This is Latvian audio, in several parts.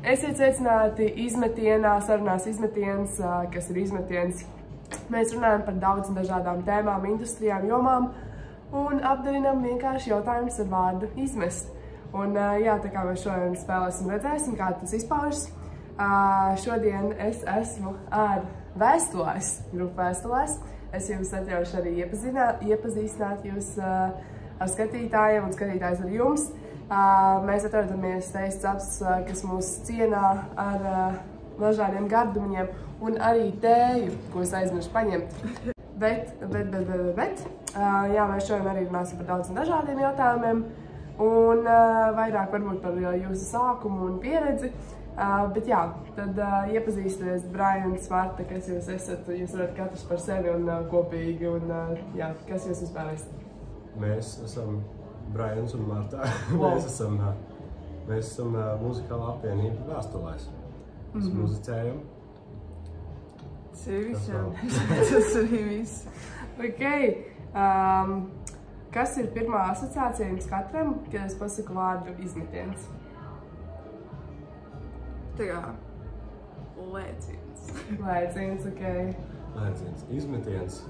Esiet sveicināti izmetienā, sarunās izmetiens, kas ir izmetiens. Mēs runājam par daudz dažādām tēmām, industrijām, jomām un apdarinam vienkārši jautājumus ar vārdu izmest. Un jā, tā kā mēs šodien spēlēsim, redzēsim, kā tas izpaužas. Šodien es esmu ar Vēstulēs, grupu Vēstulēs. Es jums atļaušu arī iepazīstināt jūs ar skatītājiem un skatītājs ar jums. Mēs atrodamies Tejas Caps, kas mūs cienā ar dažādiem gardumiņiem un arī tēju, ko es aizmiršu paņemt. Bet, jā, mēs šodien arī runāsim par daudz un dažādiem jautājumiem un vairāk varbūt par jūsu sākumu un pieredzi. Bet jā, tad iepazīsties Brajans, Marta, kas jūs esat, jūs varat katrs par sevi un kopīgi un jā, kas jūs vispār esat? Mēs esam Brajans un Marta. Wow. Mēs esam muzikāla apvienība Vēstulēs. Mēs muzicējam. Tas ir visam. Tas arī viss. Ok. Kas ir pirmā asociācija jums katram, kad es pasaku vārdu izmetiens? Tā kā lēciens. Lēciens, ok. Lēciens. Izmetiens.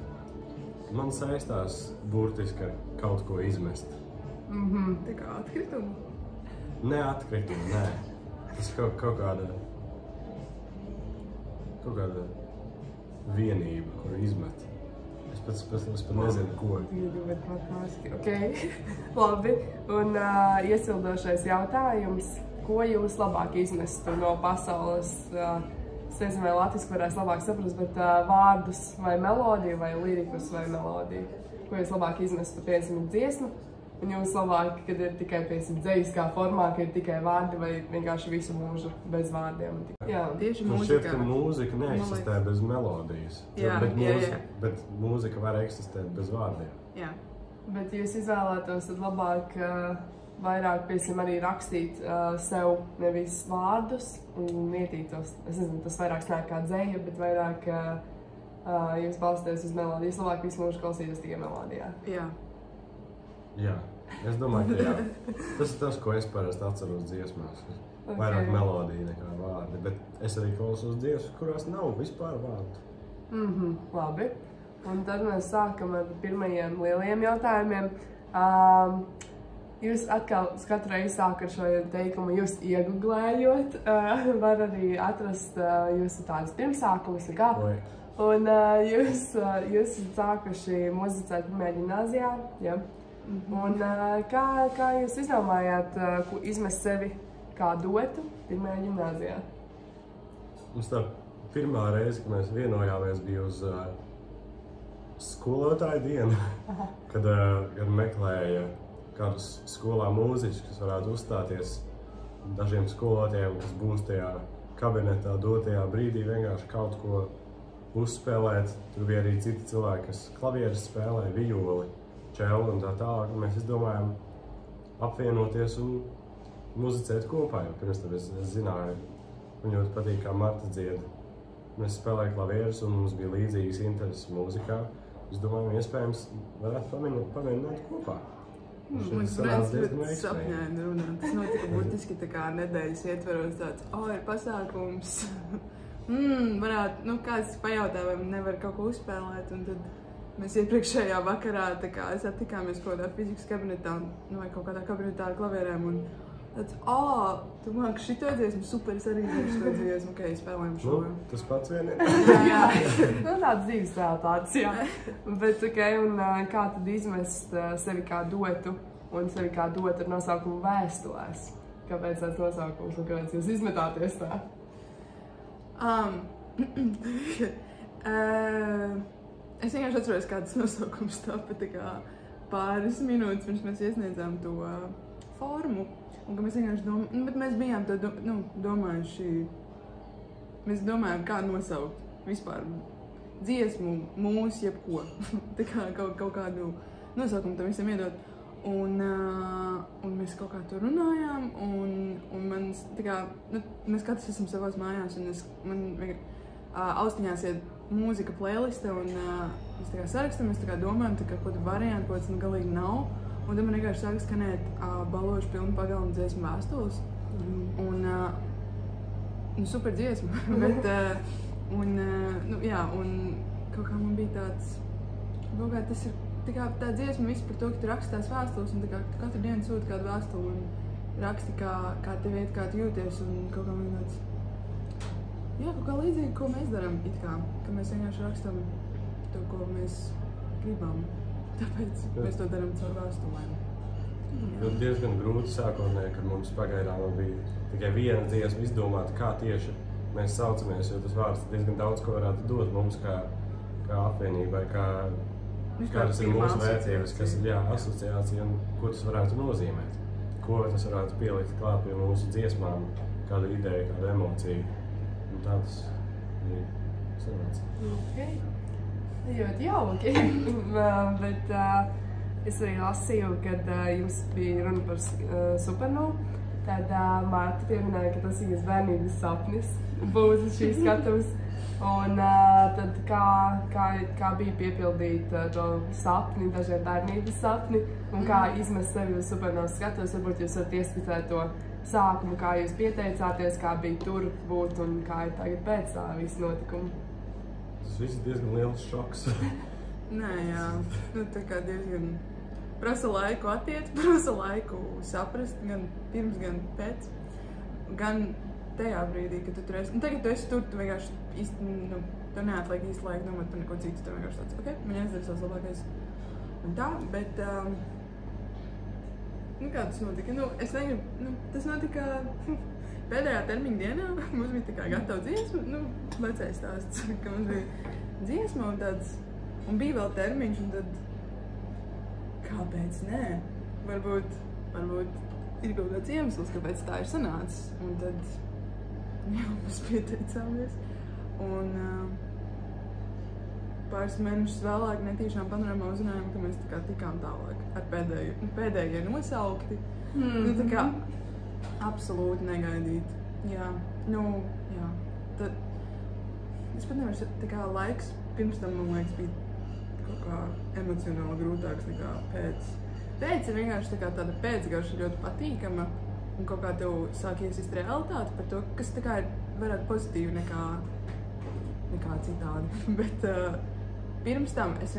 Man saistās burtiski ar kaut ko izmest. Tā kā atkritumu? Ne atkritumu, nē. Tas kaut kāda vienība, kur izmet. Es pat nezinu, ko. Ok, labi. Un iesildošais jautājums, ko jūs labāk izmestu no pasaules? Es nezinu, vai latviski varēs labāk saprast, bet vārdus vai melodiju, vai lirikus vai melodiju. Ko jūs labāk izmestu, piemēram, dziesmu? Un jums labāk, kad ir tikai, piemēram, dzejiskā formā, ka ir tikai vārdi vai vienkārši visu mūžu bez vārdiem. Jā, tieši mūzika. mūzika. Šķiet, ka mūzika neeksistē bez melodijas. Jā, bet mūzika var eksistēt bez vārdiem. Jā. Bet jūs izvēlētos tad labāk vairāk, piemēram, arī rakstīt sev nevis vārdus un ietītos. Es nezinu, tas vairāk snāk kā dzeja, bet vairāk jūs balsties uz melodijas. Labāk visu mūžu klausīties tikai melodijā. Jā. Jā, es domāju, ka jā. Tas ir tas, ko es parasti atceros dziesmās. Vairāk melodija nekā vārdi, bet es arī klausos dziesmas, kurās nav vispār vārdu. Labi. Un tad mēs sākam ar pirmajiem lielajiem jautājumiem. Jūs atkal katru reizi sāk ar šo teikumu, jūs ieguglējot, var arī atrast jūsu tādus pirmsākumus, kā. Un jūs esat sākuši muzicēt pirmajā ģimnāzijā, ja? Un kā jūs izdomājāt izmest sevi kā dotu pirmajā ģimnāzijā? Mums tā pirmā reize, kad mēs vienojāmies, bija uz skolotāju dienu, kad meklēja kādus skolā mūziķus, kas varētu uzstāties dažiem skolotājiem, kas būs tajā kabinetā dotajā brīdī vienkārši kaut ko uzspēlēt. Tur bija arī citi cilvēki, kas klavieres spēlēja, vijoli, čelu un tā tālāk. Mēs izdomājām apvienoties un muzicēt kopā, jo pirms tam es zināju, man ļoti patīk, kā Marta dzied. Mēs spēlējām klavierus un mums bija līdzīgas intereses mūzikā. Es domāju, iespējams, varētu pamēģināt kopā. Mums Brēns ļoti sapņaini runāt. Tas notika būtiski tā kā nedēļas ietveros tāds, ir pasākums. Varētu, kāds pajautā, vai nevar kaut ko uzspēlēt, un tad mēs iepriekšējā vakarā satikāmies kaut kādā fizikas kabinetā, vai kaut kādā kabinetā ar klavierēm, un tāds, tu māki šito dziesmu, super, es arī zinu šito dziesmu, ok, spēlējam šo. Tas pats vien ir. Jā, tāds dzīves vēl tāds, jā. Bet, ok, un kā tad izmest sevi kā dotu, un sevi kā dotu ar nosaukumu Vēstulēs? Kāpēc tāds nosaukums, un kāpēc jūs izmetāties tā? Es vienkārši atceros, kā tas nosaukums tapa pāris minūtes, pirms mēs iesniedzām to formu. Un ka mēs vienkārši bet mēs bijām to domājuši, mēs domājām, kā nosaukt vispār dziesmu, mūsu, jebko. Tā kā kaut kādu nosaukumu tam visam iedot. Un mēs kaut kā tur runājām, un mēs katrs esam savās mājās, un man austiņās iet mūzika playliste, un mēs sarakstam, mēs domājam, kaut kādu variantu, ko tas galīgi nav. Un tad man vienkārši sāk skanēt ballošu pilnu pagalmu dziesmu Vēstules. Un super dziesma, bet, jā, un kaut kā man bija tāds, kaut kā tas ir tā dziesma viss par to, ka tu raksti tās vēstules un tā kā katru dienu sūti kādu vēstuli un raksti, kā tev iet, kā tu jūties un kaut kā man tāds, jā, kaut kā līdzīgi, ko mēs darām it kā, ka mēs vienkārši rakstam to, ko mēs gribam, tāpēc mēs to darām caur vēstulēm. Jo diezgan grūti sākotnēji, kad mums pagaidām bija tikai viena dziesma izdomāta, kā tieši mēs saucamies, jo tas vārds diezgan daudz ko varētu dot mums kā apvienībai, kādas ir mūsu vērtības, kas ir asociācija un ko tas varētu nozīmēt. Ko tas varētu pielikt klāt pie mūsu dziesmām, kādu ideju, kādu emociju. Un tā tas arī sanāca. Okay. Ļoti jauki, bet es arī lasīju, kad jums bija runa par Supernovu, tad Marta pieminēja, ka tas ir jūs bērnības sapnis būt uz šīs skatuves. Un tad kā bija piepildīt šo sapni, dažiem bērnības sapni, un kā izmest sevi uz Supernovas skatuves, varbūt jūs varat ieskatīt to sākumu, kā jūs pieteicāties, kā bija tur būt un kā ir tagad pēc tā visu notikumu. Tas viss ir diezgan liels šoks. Nē, jā, tā kā diezgan prasa laiku attiet, prasa laiku saprast, gan pirms, gan pēc, gan tajā brīdī, kad tu tur esi. Un tagad tu esi tur, tu vienkārši īsti, tu neatliek īsti laiku domāt par neko citu, tu vienkārši tāds, ok, man jāizdara savs labākais. Un tā, bet, kā tas notika? Es negribu, tas notika pēdējā termiņa dienā, mums bija tā kā gatava dziesma, vecais stāsts, ka mums bija dziesma un tāds, un bija vēl termiņš, un tad, kāpēc nē? Varbūt ir kaut kāds iemesls, kāpēc tā ir sanācis, un tad, mēs pieteicāmies, un pāris mēnešus vēlāk netīšām panorāmā uzzinājām, ka mēs tā kā tikām tālāk ar pēdējie nosaukti. Tā kā absolūti negaidīt. Jā, jā. Tad es pat nevaru, tā kā laiks pirms tam, man liekas, bija kaut kā emocionāli grūtāks nekā pēc. Pēc ir vienkārši tā kā tāda pēcgarša ļoti patīkama un kaut kā tev sāk iesist realitāti par to, kas tā kā ir vairāk pozitīvi nekā citādi. Bet pirms tam es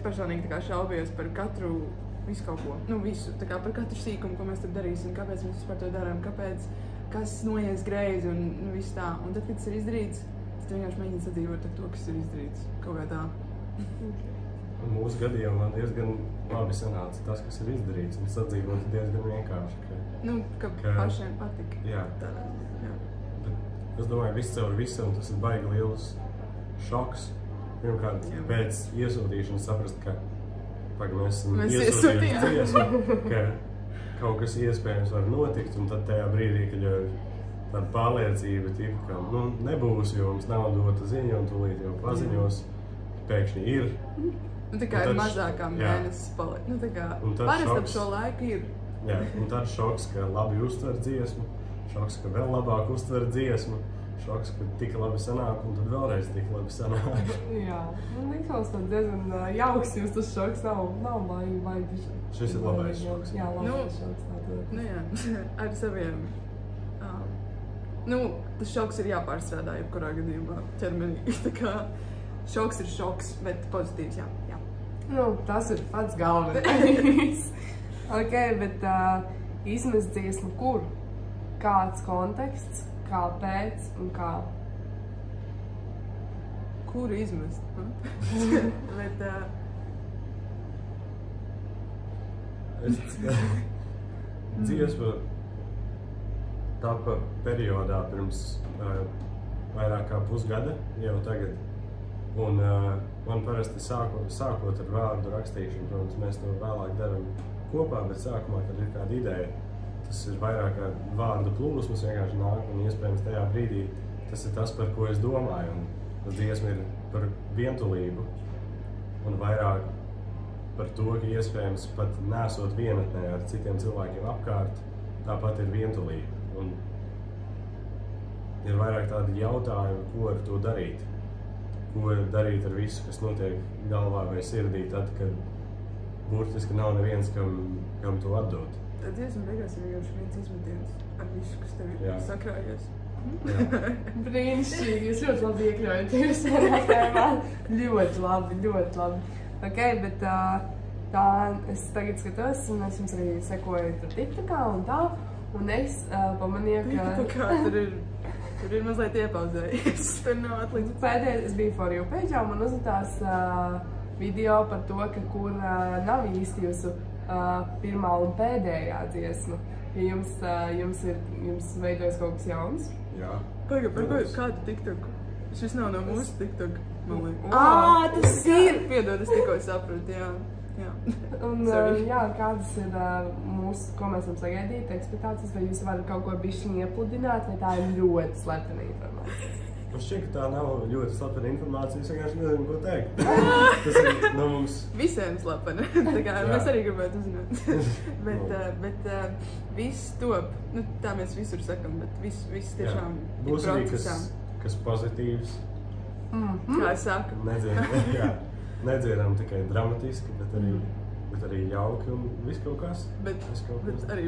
personīgi tā kā šaubījos par katru visu kaut ko, visu, tā kā par katru sīkumu, ko mēs tur darīsim, kāpēc mēs vispār to darām, kas noies greizi un viss tā. Un tad, kad tas ir izdarīts, tad vienkārši mēģini sadzīvot ar to, kas ir izdarīts, kaut kā tā. Mūsu gadījumā diezgan labi sanāca tas, kas ir izdarīts, un sadzīvot diezgan vienkārši. Ka pašiem patika. Jā. Bet es domāju, viss caur visu, un tas ir baigi liels šoks. Pirmkārt, pēc iesūtīšanas saprast, ka mēs esam iesūtījuši dziesmu, ka kaut kas iespējams var notikt, un tad tajā brīdī, kad jau ir tāda pārliecība, ka nebūs, jo mums nav dota ziņa, un tūlīt jau paziņos, pēkšņi ir. Tā kā ir mazākā mēnesis paliek. Parasti ap šo laiku ir. Jā, un tad šoks, ka labi uztver dziesmu, šoks, ka vēl labāk uztver dziesmu, šoks, ka tik labi sanāk, un tad vēlreiz tik labi sanāk. Jā, man likās tas diezgan jauks, jūs tas šoks nav baigi. Šis ir labais šoks. Jā, labais šoks. Jā, ar saviem. Tas šoks ir jāpārstrādā jebkurā gadījumā ķermenī. Tā kā šoks ir šoks, bet pozitīvs, jā. Tas ir pats galvenais. Ok, bet izmest dziesmu kur? Kāds konteksts, kāpēc un kā? Kur izmest? Bet, dziesma tapa periodā pirms vairāk kā pusgada, jau tagad. Un man parasti sākot ar vārdu rakstīšanu, protams, mēs to vēlāk darām kopā, bet sākumā, kad ir kāda ideja, tas ir vairāk kā vārdu plūsmas vienkārši nāk, un iespējams tajā brīdī tas ir tas, par ko es domāju. Un tas dziesma ir par vientulību un vairāk par to, ka iespējams pat nesot vienatnē ar citiem cilvēkiem apkārt, tāpat ir vientulība. Un ir vairāk tādi jautājumi, ko ar to darīt. Ko darīt ar visu, kas notiek galvā vai sirdī, tad, kad burtiski nav neviens, kam to atdot. Tā dziesma beigās ir vienkārši viens izmetiens ar visu, kas tev ir sakrājies. Brīnišķīgi, jūs ļoti labi iekļaujaties manā tēmā. Ļoti labi, ļoti labi. Ok, bet tā es tagad skatos, un es jums arī sekoju tur TikTokā un tā. Un es pamanīju, ka... Tur ir mazliet iepauzējies. Tur nav atlicis. Pēdējais es biju For You page'ā un man uzmetās video par to, ka kur nav īsti jūsu pirmā un pēdējā dziesma. Ja jums veidojas kaut kas jauns? Jā. Pagaid, kādu TikToku? Šis nav no mūsu TikTok, man liekas. Tas ir! Piedod, es tikko sapratu, jā. Un, kādas ir mūsu, ko mēs varam sagaidīt, ekspektācijas, vai jūs varat kaut ko bišķiņi iepludināt, vai tā ir ļoti slepena informācija? Man šķiet, ka tā nav ļoti slepena informācija, es vienkārši nezinu, ko teikt. Tas ir no mums. Visiem slepena, tā kā mēs arī gribētu uzzināt. bet viss top, nu tā mēs visur sakam, bet viss tiešām ir procesā. Būs arī kas pozitīvs. Kā es saku. Nedziedam tikai dramatiski, bet arī jauki un viss kaut kas. Bet arī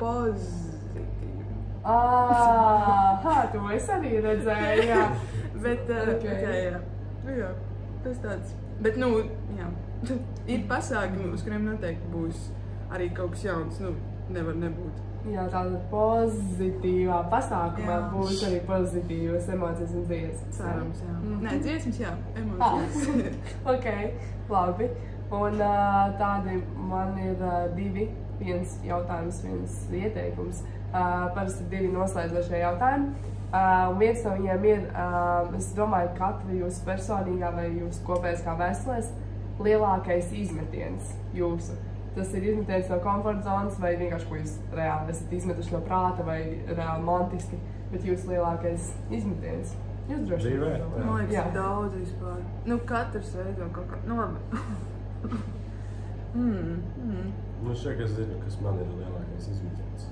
pozitīvi. To es arī redzēju, jā. Bet, jā, tas tāds. Bet, ir pasākumi, uz kuriem noteikti būs arī kaut kas jauns, nevar nebūt. Jā, tāda pozitīvā pasākumā būs arī pozitīvas emocijas un dziesmas. Cerams, jā. Nē, dziesmas, jā, emocijas. Ok, labi. Un tādi man ir divi, viens jautājums, viens ieteikums. Parasti ir divi noslēdzošie jautājumi. Un viens no viņiem ir, es domāju, katra jūsu personīgā vai jūsu kopējais kā vēstulēs, lielākais izmetiens jūsu. Tas ir izmetiens no komforta zonas vai vienkārši, ko jūs reāli esat izmetuši no prāta vai reāli mantiski, bet jūsu lielākais izmetiens. Jūs droši vien. Man liekas, daudz vispār. Katrs veido kaut kā. Labi. Šķiet, ka es zinu, kas man ir lielākais izmetiens.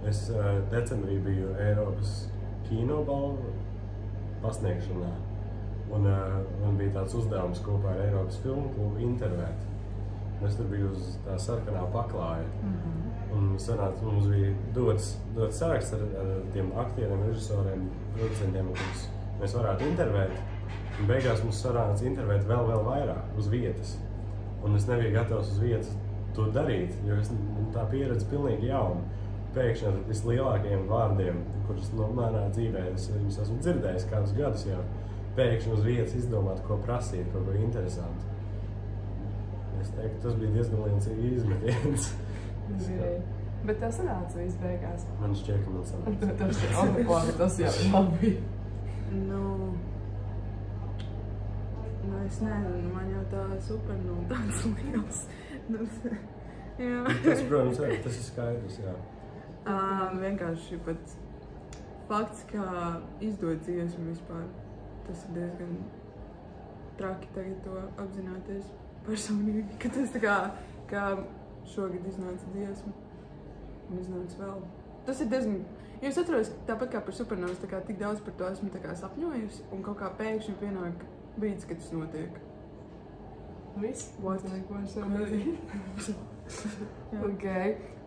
Es decembrī biju Eiropas kinobalvu pasniegšanā. Un bija tāds uzdevums kopā ar Eiropas filmu klubu intervēt. Es tur biju uz tā sarkanā paklāja. Un sanāca, mums bija dots saraksts ar tiem aktieriem, režisoriem, producentiem, kurus mēs varētu intervēt. Un beigās mums sanāca intervēt vēl vairāk uz vietas. Un es nebiju gatavs uz vietas to darīt, jo tā pieredze pilnīgi jauna. Pēkšņi ar vislielākajiem vārdiem, kurus manā dzīvē es esmu dzirdējis kādus gadus jau, pēkšņi uz vietas izdomāt, ko prasīt, kaut ko interesantu. Es teiktu, tas bija diezgan liels izmetiens. Bet tev sanāca viss beigās? Man šķiet, ka man sanāca. Tas jau labi. Es nezinu, man jau tā super nav tāds liels. Tas, protams, tas ir skaidrs, jā. Vienkārši pat fakts, kā izdot dziesmu vispār, tas ir diezgan traki tagad to apzināties. Personīgi, ka tas tā kā šogad iznāca dziesma un iznāca vēl. Tas ir diezgan... Jo es atceros, tāpat kā par Supernovas, tā kā tik daudz par to esmu tā kā sapņojusi un kaut kā pēkšņi pienāk brīdis, kad tas notiek. Viss? What? Ok.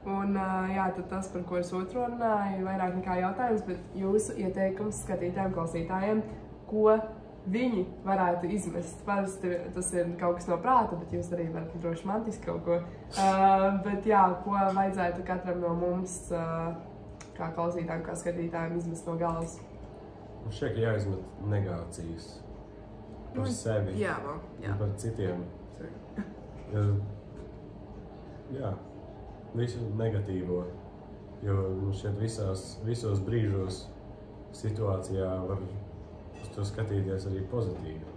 Un tad tas, par ko es otru runāju, ir vairāk nekā jautājums, bet jūsu ieteikums skatītājiem, klausītājiem, ko viņi varētu izmest. Parasti tas ir kaut kas no prāta, bet jūs arī varat droši mantiski kaut ko. Bet jā, ko vajadzētu katram no mums, kā klausītājiem, kā skatītājiem, izmest no galvas? Man šķiet, ka jāizmet negācijas par sevi un par citiem. Jā, visu negatīvo, jo šeit visos brīžos situācijā var uz to skatīties arī pozitīvi.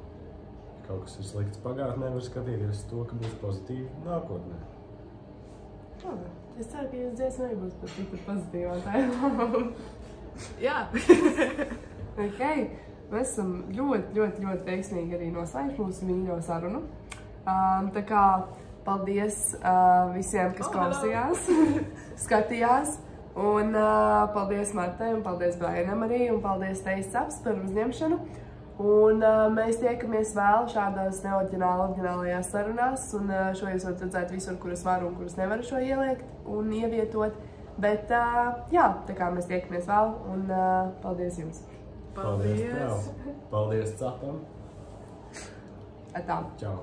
Kaut kas ir slikts pagātnē, var skatīties to, ka būs pozitīvi nākotnē. Es ceru, ka jūs dziesma arī būs pat tik pozitīvā tēmā. Jā. Ok, mēs esam ļoti veiksmīgi arī noslēguši mūsu mīļo sarunu. Tā kā paldies visiem, kas klausījās, skatījās. Un paldies Martai, un paldies Brianam arī, un paldies Tejas Caps par uzņemšanu. Un mēs tiekamies vēl šādās neoriģinālajās sarunās, un šo jūs varat redzēt visur, kuras varu un kuras nevaru šo ieliekt un ievietot. Bet, jā, tā kā mēs tiekamies vēl, un paldies jums. Paldies tev. Paldies Capam. Atā. Čau.